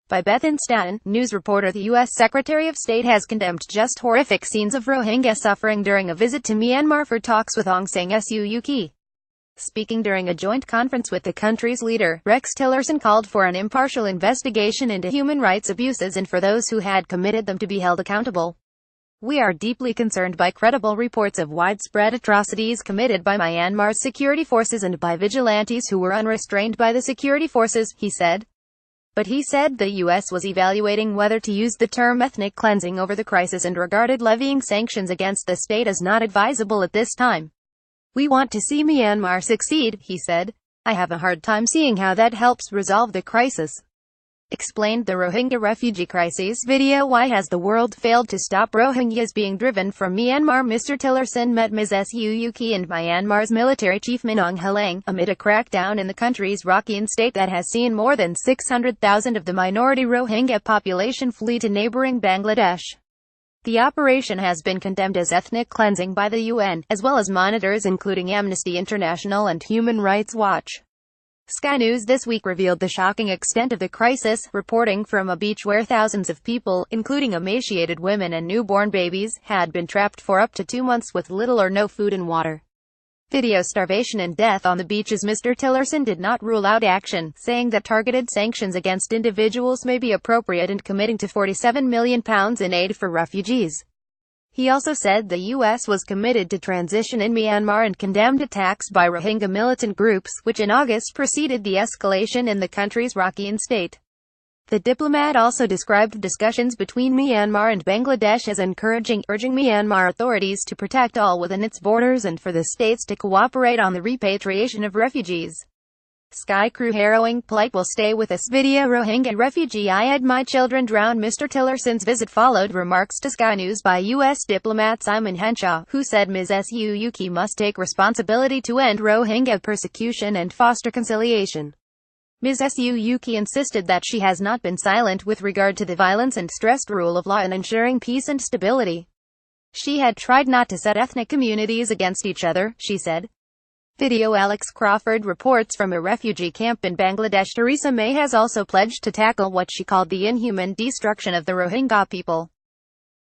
By Bethan Staton, news reporter. The U.S. Secretary of State has condemned just horrific scenes of Rohingya suffering during a visit to Myanmar for talks with Aung Sang Suu Kyi. Speaking during a joint conference with the country's leader, News-Tillerson called for an impartial investigation into human rights abuses and for those who had committed them to be held accountable. "We are deeply concerned by credible reports of widespread atrocities committed by Myanmar's security forces and by vigilantes who were unrestrained by the security forces," he said. But he said the U.S. was evaluating whether to use the term ethnic cleansing over the crisis and regarded levying sanctions against the state as not advisable at this time. "We want to see Myanmar succeed," he said. "I have a hard time seeing how that helps resolve the crisis." Explained the Rohingya refugee crisis video. Why has the world failed to stop Rohingyas being driven from Myanmar? Mr. Tillerson met Ms. Suu Kyi and Myanmar's military chief Min Aung Hlaing, amid a crackdown in the country's Rakhine state that has seen more than 600,000 of the minority Rohingya population flee to neighboring Bangladesh. The operation has been condemned as ethnic cleansing by the UN, as well as monitors including Amnesty International and Human Rights Watch. Sky News this week revealed the shocking extent of the crisis, reporting from a beach where thousands of people, including emaciated women and newborn babies, had been trapped for up to 2 months with little or no food and water. Video starvation and death on the beaches. Mr. Tillerson did not rule out action, saying that targeted sanctions against individuals may be appropriate and committing to £47 million in aid for refugees. He also said the U.S. was committed to transition in Myanmar and condemned attacks by Rohingya militant groups, which in August preceded the escalation in the country's Rakhine state. The diplomat also described discussions between Myanmar and Bangladesh as encouraging, urging Myanmar authorities to protect all within its borders and for the states to cooperate on the repatriation of refugees. Sky crew harrowing plight will stay with us. Video. Rohingya refugee: "I had my children drown." Mr. Tillerson's visit followed remarks to Sky News by U.S. diplomat Simon Henshaw, who said Ms. Suu Kyi must take responsibility to end Rohingya persecution and foster conciliation. Ms. Suu Kyi insisted that she has not been silent with regard to the violence and stressed rule of law in ensuring peace and stability. She had tried not to set ethnic communities against each other, she said. Video. Alex Crawford reports from a refugee camp in Bangladesh. Theresa May has also pledged to tackle what she called the inhuman destruction of the Rohingya people.